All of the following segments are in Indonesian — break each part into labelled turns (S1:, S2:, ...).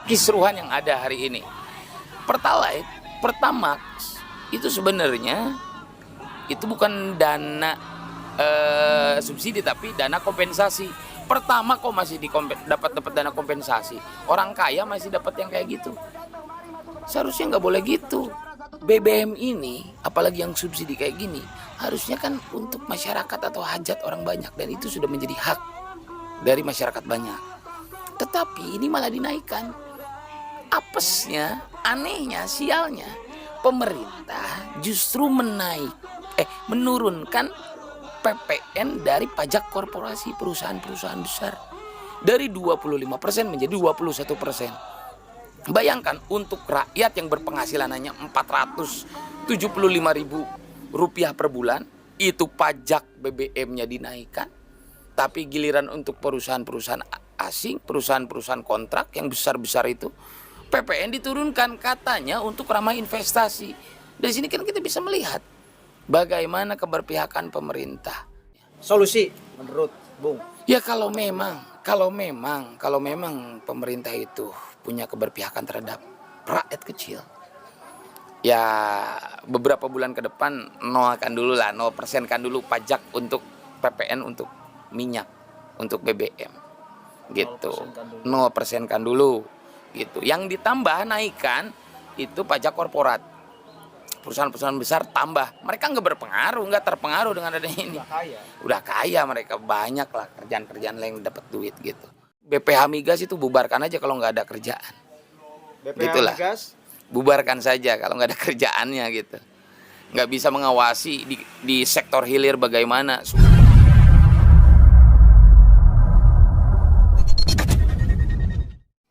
S1: kisruhan yang ada hari ini. Pertalite, Pertamax itu sebenarnya itu bukan dana subsidi tapi dana kompensasi. Pertama kok masih dapat dana kompensasi. Orang kaya masih dapat yang kayak gitu. Seharusnya nggak boleh gitu. BBM ini, apalagi yang subsidi kayak gini, harusnya kan untuk masyarakat atau hajat orang banyak, dan itu sudah menjadi hak dari masyarakat banyak. Tetapi ini malah dinaikkan. Apesnya, anehnya, sialnya, pemerintah justru menurunkan PPN dari pajak korporasi perusahaan-perusahaan besar dari 25% menjadi 21%. Bayangkan untuk rakyat yang berpenghasilan hanya Rp475.000 per bulan, itu pajak BBM-nya dinaikkan. Tapi giliran untuk perusahaan-perusahaan asing, perusahaan-perusahaan kontrak yang besar-besar itu, PPN diturunkan katanya untuk ramah investasi. Dari sini kan kita bisa melihat bagaimana keberpihakan pemerintah.
S2: Solusi menurut Bung?
S1: Ya kalau memang pemerintah itu punya keberpihakan terhadap rakyat kecil, ya beberapa bulan ke depan nolkan dulu lah, 0% kan dulu pajak untuk PPN untuk minyak, untuk BBM gitu, 0% kan dulu gitu. Yang ditambah naikkan itu pajak korporat, perusahaan-perusahaan besar tambah, mereka nggak terpengaruh dengan adanya ini. Udah kaya mereka, banyak lah kerjaan-kerjaan lain dapat duit gitu. BPH Migas itu bubarkan aja kalau nggak ada kerjaan.
S2: BPH
S1: Gitulah.
S2: Migas
S1: Bubarkan saja kalau nggak ada kerjaannya gitu. Nggak bisa mengawasi di sektor hilir bagaimana.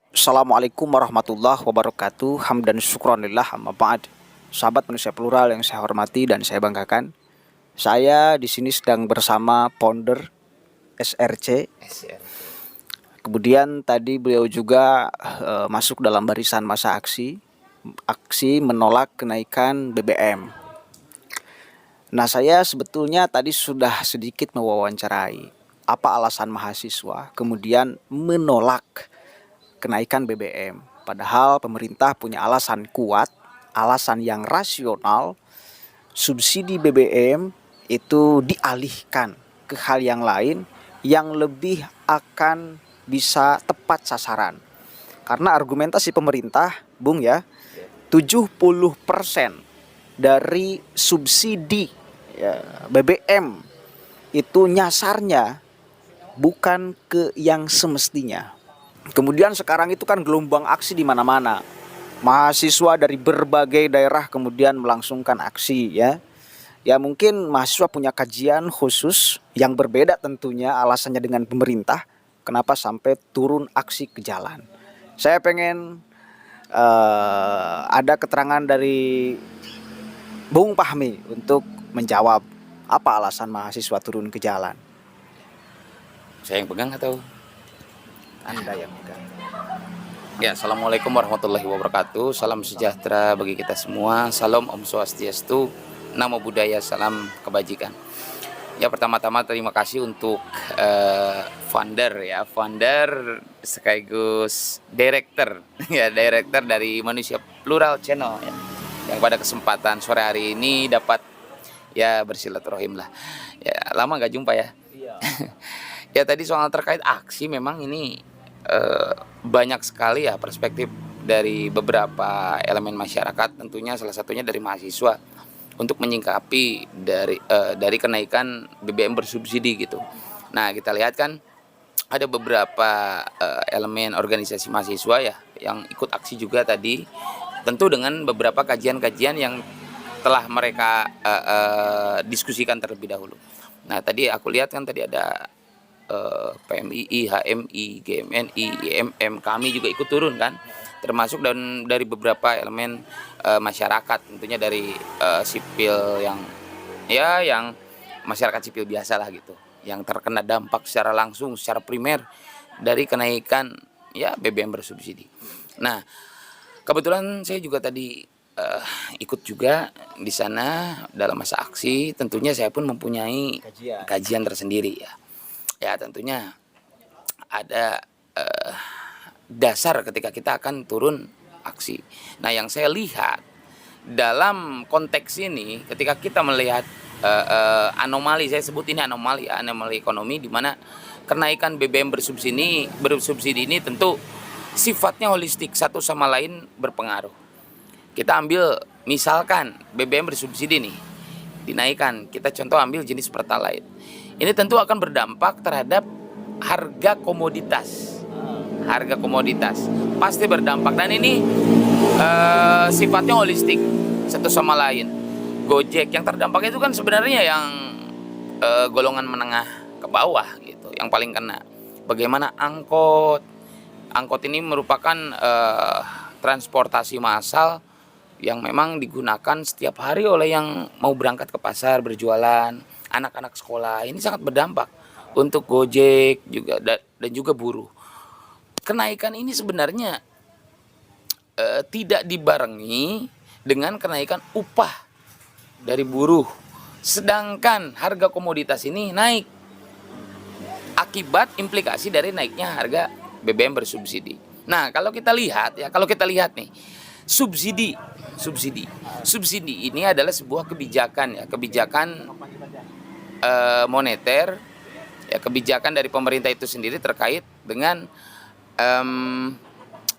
S2: Assalamualaikum warahmatullahi wabarakatuh. Hamdan syukronillah amma ba'd. Sahabat manusia plural yang saya hormati dan saya banggakan, saya di sini sedang bersama founder SRC. Kemudian tadi beliau juga masuk dalam barisan masa aksi menolak kenaikan BBM. Nah, saya sebetulnya tadi sudah sedikit mewawancarai apa alasan mahasiswa kemudian menolak kenaikan BBM. Padahal pemerintah punya alasan kuat, alasan yang rasional. Subsidi BBM itu dialihkan ke hal yang lain yang lebih akan bisa tepat sasaran. Karena argumentasi pemerintah, Bung ya, 70% dari subsidi BBM itu nyasarnya bukan ke yang semestinya. Kemudian sekarang itu kan gelombang aksi di mana-mana. Mahasiswa dari berbagai daerah kemudian melangsungkan aksi ya. Ya mungkin mahasiswa punya kajian khusus yang berbeda tentunya alasannya dengan pemerintah kenapa sampai turun aksi ke jalan. Saya pengen ada keterangan dari Bung Fahmi untuk menjawab apa alasan mahasiswa turun ke jalan.
S1: Saya yang pegang atau
S2: Anda yang pegang?
S1: Ya, Assalamualaikum warahmatullahi wabarakatuh. Salam sejahtera bagi kita semua. Salam Om Swastiastu, Namo Buddhaya, salam kebajikan. Ya, pertama-tama terima kasih untuk founder sekaligus director ya, director dari Manusia Plural Channel ya, yang pada kesempatan sore hari ini dapat ya bersilaturahim lah. Ya, lama gak jumpa ya. Iya. Ya, tadi soal terkait aksi, memang ini banyak sekali ya perspektif dari beberapa elemen masyarakat, tentunya salah satunya dari mahasiswa untuk menyingkapi dari kenaikan BBM bersubsidi gitu. Nah, kita lihat kan ada beberapa elemen organisasi mahasiswa ya yang ikut aksi juga tadi, tentu dengan beberapa kajian-kajian yang telah mereka diskusikan terlebih dahulu. Nah, tadi aku lihat kan tadi ada PMII, HMI, GMNI, IMM, kami juga ikut turun kan, termasuk dari beberapa elemen masyarakat, tentunya dari sipil yang masyarakat sipil biasa lah gitu, yang terkena dampak secara langsung, secara primer dari kenaikan ya BBM bersubsidi. Nah, kebetulan saya juga tadi ikut juga di sana dalam masa aksi. Tentunya saya pun mempunyai kajian tersendiri ya. Ya tentunya ada dasar ketika kita akan turun aksi. Nah, yang saya lihat dalam konteks ini, ketika kita melihat anomali, saya sebut ini anomali ekonomi, di mana kenaikan BBM bersubsidi ini tentu sifatnya holistik, satu sama lain berpengaruh. Kita ambil misalkan BBM bersubsidi nih dinaikkan, kita contoh ambil jenis Pertalite. Ini tentu akan berdampak terhadap harga komoditas. Harga komoditas pasti berdampak, dan ini sifatnya holistik, satu sama lain. Gojek yang terdampak itu kan sebenarnya yang golongan menengah ke bawah gitu, yang paling kena. Bagaimana angkot ini merupakan transportasi massal yang memang digunakan setiap hari oleh yang mau berangkat ke pasar berjualan, anak-anak sekolah. Ini sangat berdampak untuk Gojek juga dan juga buruh. Kenaikan ini sebenarnya tidak dibarengi dengan kenaikan upah dari buruh. Sedangkan harga komoditas ini naik akibat implikasi dari naiknya harga BBM bersubsidi. Nah, kalau kita lihat nih, subsidi ini adalah sebuah kebijakan moneter, ya, kebijakan dari pemerintah itu sendiri terkait dengan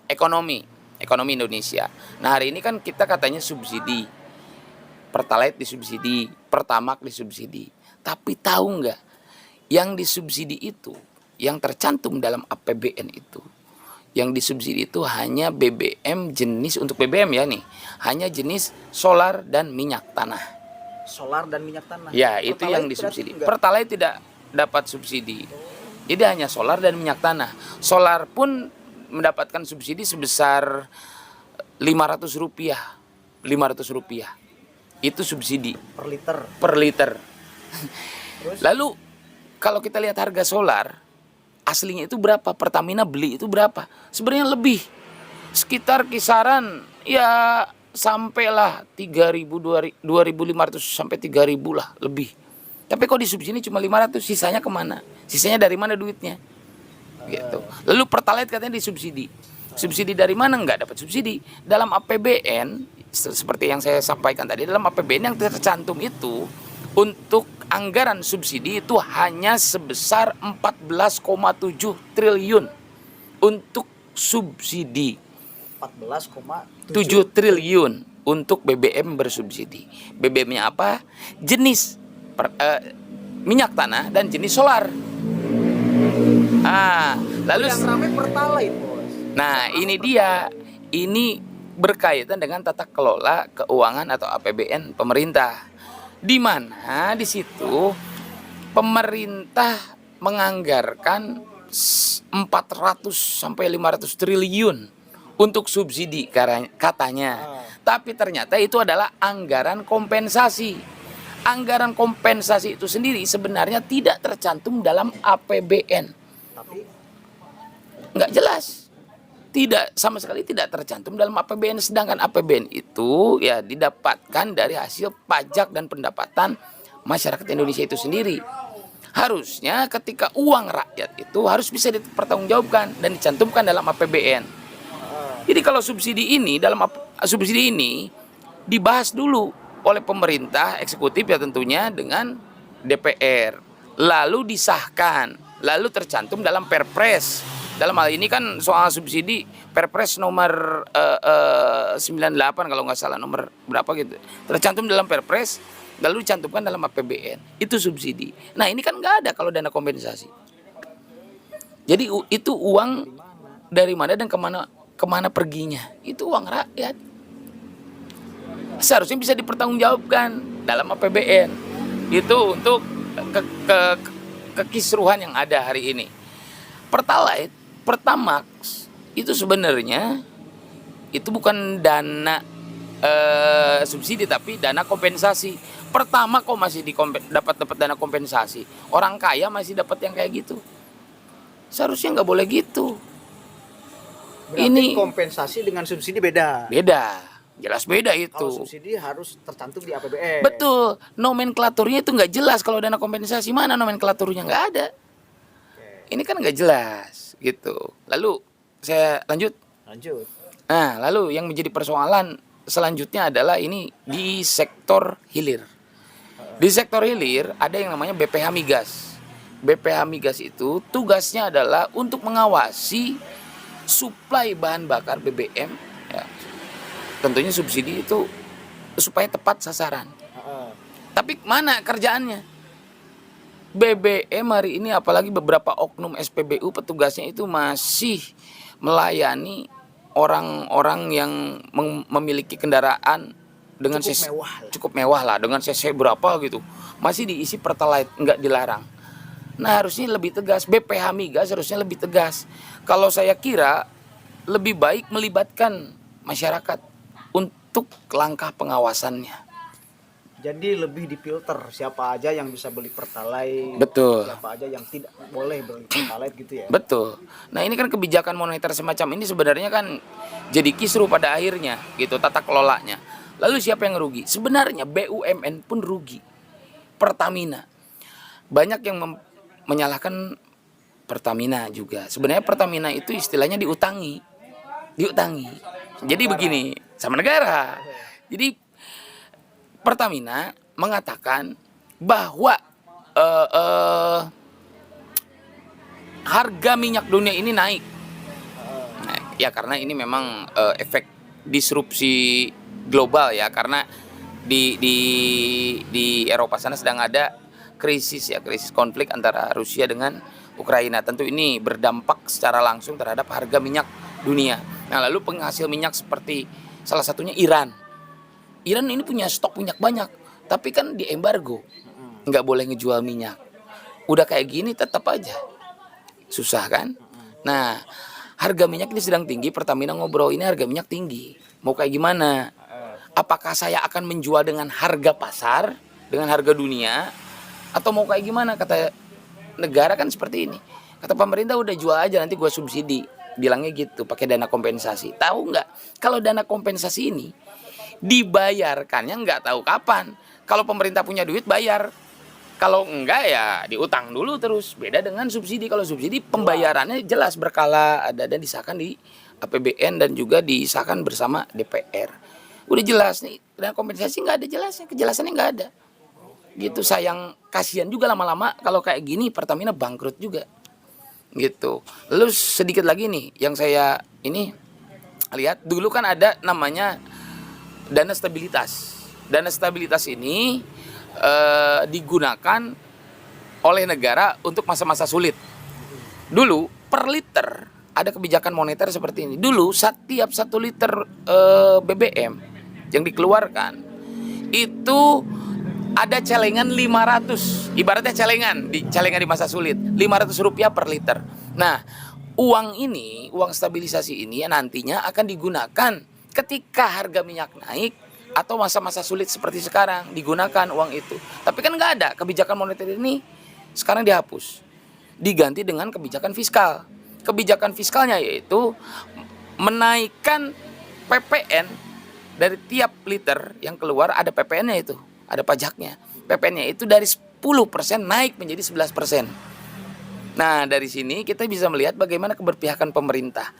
S1: ekonomi Indonesia. Nah, hari ini kan kita katanya subsidi, Pertalite disubsidi, Pertamax disubsidi. Tapi tahu nggak, yang disubsidi itu, yang tercantum dalam APBN itu, yang disubsidi itu hanya BBM jenis, untuk BBM ya nih, hanya jenis solar dan minyak tanah.
S2: Solar dan minyak tanah.
S1: Ya, itu yang disubsidi. Pertalite tidak dapat subsidi. Jadi hanya solar dan minyak tanah. Solar pun mendapatkan subsidi sebesar Rp500. Itu subsidi per liter.
S2: Terus?
S1: Lalu kalau kita lihat harga solar aslinya itu berapa? Pertamina beli itu berapa? Sebenarnya lebih. Sekitar kisaran ya sampailah 2.500 sampai 3.000 lah lebih. Tapi kok disubsidi cuma 500, sisanya kemana? Sisanya dari mana duitnya? Gitu. Lalu Pertalite katanya disubsidi. Subsidi dari mana? Nggak dapat subsidi. Dalam APBN, seperti yang saya sampaikan tadi, dalam APBN yang tercantum itu, untuk anggaran subsidi itu hanya sebesar 14,7 triliun untuk subsidi.
S2: 14,7
S1: triliun untuk BBM bersubsidi. BBM-nya apa? Jenis minyak tanah dan jenis solar. Lalu
S2: yang ramai Pertalite, Bos.
S1: Nah, ini dia. Ini berkaitan dengan tata kelola keuangan atau APBN pemerintah. Di mana di situ pemerintah menganggarkan 400 sampai 500 triliun untuk subsidi katanya. Tapi ternyata itu adalah anggaran kompensasi. Anggaran kompensasi itu sendiri sebenarnya tidak tercantum dalam APBN.
S2: Tapi
S1: nggak jelas. Tidak, sama sekali tidak tercantum dalam APBN. Sedangkan APBN itu ya didapatkan dari hasil pajak dan pendapatan masyarakat Indonesia itu sendiri. Harusnya ketika uang rakyat itu harus bisa dipertanggungjawabkan dan dicantumkan dalam APBN. Jadi kalau subsidi ini dibahas dulu oleh pemerintah eksekutif ya tentunya dengan DPR, lalu disahkan, lalu tercantum dalam Perpres. Dalam hal ini kan soal subsidi Perpres nomor 98 kalau nggak salah, nomor berapa gitu, tercantum dalam Perpres lalu dicantumkan dalam APBN, itu subsidi. Nah, ini kan nggak ada kalau dana kompensasi. Jadi itu uang dari mana dan kemana perginya? Itu uang rakyat. Seharusnya bisa dipertanggungjawabkan dalam APBN. Itu untuk kekisruhan yang ada hari ini. Pertalite, Pertamax itu sebenarnya itu bukan dana subsidi tapi dana kompensasi. Pertama kok masih dapat dana kompensasi. Orang kaya masih dapat yang kayak gitu. Seharusnya nggak boleh gitu.
S2: berarti
S1: Ini
S2: kompensasi dengan subsidi beda.
S1: beda. Jelas beda itu.
S2: Kalau subsidi harus tercantum di APBN.
S1: Betul, nomenklaturnya itu nggak jelas. Kalau dana kompensasi mana nomenklaturnya, nggak ada. Ini kan nggak jelas gitu. Lalu Saya lanjut.
S2: Lanjut.
S1: Nah, lalu yang menjadi persoalan selanjutnya adalah ini di sektor hilir. Di sektor hilir ada yang namanya BPH Migas. BPH Migas itu tugasnya adalah untuk mengawasi suplai bahan bakar BBM. Ya. Tentunya subsidi itu supaya tepat sasaran. Tapi mana kerjaannya? BBM hari ini apalagi beberapa oknum SPBU petugasnya itu masih melayani orang-orang yang memiliki kendaraan dengan cukup mewah lah, dengan cc berapa gitu, masih diisi pertalite, nggak dilarang. Nah, harusnya lebih tegas. BPH Migas harusnya lebih tegas. Kalau saya kira lebih baik melibatkan masyarakat untuk langkah pengawasannya.
S2: Jadi lebih difilter siapa aja yang bisa beli pertalite,
S1: Betul.
S2: siapa aja yang tidak boleh beli pertalite gitu ya.
S1: Betul. Nah, ini kan kebijakan moneter semacam ini sebenarnya kan jadi kisruh pada akhirnya gitu, tata kelolanya. Lalu siapa yang rugi? Sebenarnya BUMN pun rugi. Pertamina. Banyak yang menyalahkan Pertamina juga. Sebenarnya Pertamina itu istilahnya diutangi. Jadi begini, sama negara. Jadi Pertamina mengatakan bahwa harga minyak dunia ini naik. Nah, ya karena ini memang efek disrupsi global ya, karena di Eropa sana sedang ada krisis konflik antara Rusia dengan Ukraina. Tentu ini berdampak secara langsung terhadap harga minyak dunia. Nah, lalu penghasil minyak seperti salah satunya Iran. Iran ini punya stok minyak banyak, tapi kan diembargo, nggak boleh ngejual minyak. Udah kayak gini tetap aja susah kan? Nah, harga minyak ini sedang tinggi. Pertamina ngobrol, ini harga minyak tinggi, mau kayak gimana? Apakah saya akan menjual dengan harga pasar, dengan harga dunia, atau mau kayak gimana? Kata negara kan seperti ini. Kata pemerintah, udah jual aja, nanti gue subsidi. Bilangnya gitu, pakai dana kompensasi. Tahu nggak? Kalau dana kompensasi ini dibayarkannya nggak tahu kapan. Kalau pemerintah punya duit bayar, kalau enggak ya diutang dulu terus. Beda dengan subsidi. Kalau subsidi pembayarannya jelas berkala, ada dan disahkan di APBN dan juga disahkan bersama DPR. Udah jelas nih, dana kompensasi nggak ada jelasnya, kejelasannya nggak ada. Gitu, sayang, kasihan juga lama-lama kalau kayak gini Pertamina bangkrut juga. Gitu. Lalu sedikit lagi nih yang saya ini lihat, dulu kan ada namanya dana stabilitas. Dana stabilitas ini digunakan oleh negara untuk masa-masa sulit. Dulu per liter ada kebijakan moneter seperti ini. Dulu setiap 1 liter BBM yang dikeluarkan itu ada celengan 500. Ibaratnya celengan di masa sulit, 500 rupiah per liter. Nah, uang stabilisasi ini nantinya akan digunakan ketika harga minyak naik atau masa-masa sulit seperti sekarang, digunakan uang itu. Tapi kan nggak ada, kebijakan moneter ini sekarang dihapus, diganti dengan kebijakan fiskal. Kebijakan fiskalnya yaitu menaikkan PPN dari tiap liter yang keluar, ada PPN-nya itu, ada pajaknya. PPN-nya itu dari 10% naik menjadi 11%. Nah, dari sini kita bisa melihat bagaimana keberpihakan pemerintah.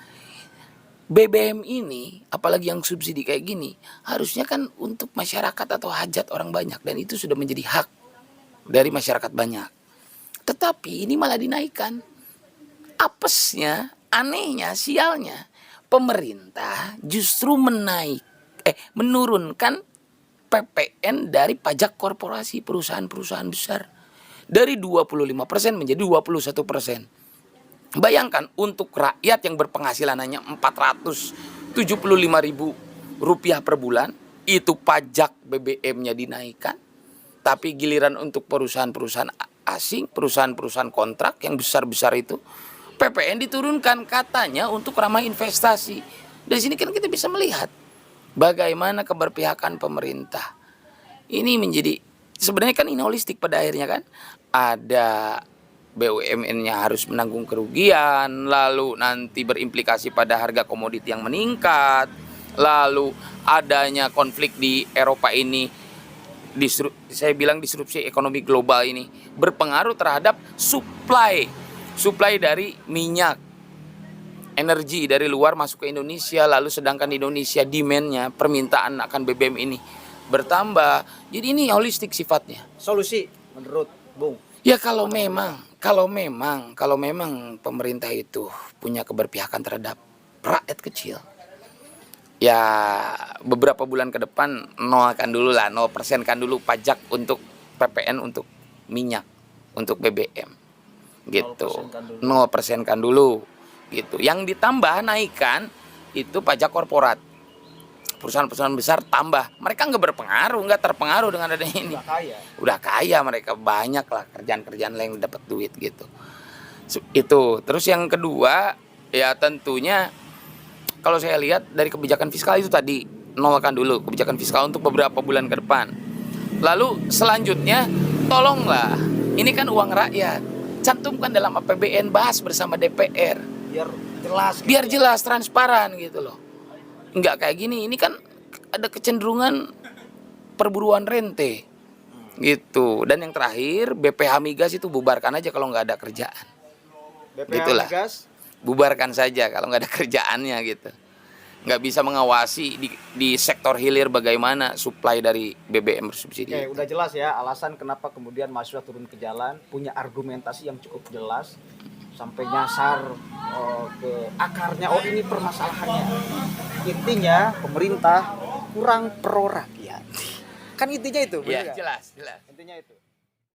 S1: BBM ini, apalagi yang subsidi kayak gini, harusnya kan untuk masyarakat atau hajat orang banyak, dan itu sudah menjadi hak dari masyarakat banyak. Tetapi ini malah dinaikkan. Apesnya, anehnya, sialnya, pemerintah justru menurunkan PPN dari pajak korporasi perusahaan-perusahaan besar dari 25% menjadi 21%. Bayangkan untuk rakyat yang berpenghasilan hanya 475.000 rupiah per bulan, itu pajak BBM-nya dinaikkan. Tapi giliran untuk perusahaan-perusahaan asing, perusahaan-perusahaan kontrak yang besar-besar itu, PPN diturunkan katanya untuk ramah investasi. Dari sini kan kita bisa melihat bagaimana keberpihakan pemerintah. Ini menjadi, sebenarnya kan ini holistik pada akhirnya kan. Ada BUMN-nya harus menanggung kerugian, lalu nanti berimplikasi pada harga komoditi yang meningkat, lalu adanya konflik di Eropa ini, saya bilang disrupsi ekonomi global ini berpengaruh terhadap suplai dari minyak energi dari luar masuk ke Indonesia, lalu sedangkan Indonesia demand-nya, permintaan akan BBM ini bertambah. Jadi ini holistik sifatnya.
S2: Solusi menurut Bung.
S1: Ya kalau memang pemerintah itu punya keberpihakan terhadap rakyat kecil, ya beberapa bulan ke depan nolkan dulu lah, 0% kan dulu pajak untuk PPN untuk minyak, untuk BBM gitu. 0% kan dulu gitu. Yang ditambah naikkan itu pajak korporat. Perusahaan-perusahaan besar tambah. Mereka nggak terpengaruh dengan adanya ini. Udah kaya mereka, banyak lah kerjaan-kerjaan lain yang dapat duit gitu. Itu. Terus yang kedua, ya tentunya kalau saya lihat dari kebijakan fiskal itu tadi, nolkan dulu kebijakan fiskal untuk beberapa bulan ke depan. Lalu selanjutnya, tolonglah, ini kan uang rakyat, cantumkan dalam APBN, bahas bersama DPR. Biar jelas, transparan gitu loh. Enggak kayak gini, ini kan ada kecenderungan perburuan rente gitu. Dan yang terakhir, BPH Migas itu bubarkan aja kalau nggak ada kerjaan. Gitulah. Bubarkan saja kalau nggak ada kerjaannya gitu. Nggak bisa mengawasi di sektor hilir bagaimana suplai dari BBM bersubsidi.
S2: Oke, udah jelas ya alasan kenapa kemudian mahasiswa turun ke jalan, punya argumentasi yang cukup jelas sampai nyasar ke akarnya. Oh, ini permasalahannya. Intinya pemerintah kurang pro rakyat. Kan intinya itu.
S1: Iya, jelas.
S2: Intinya itu.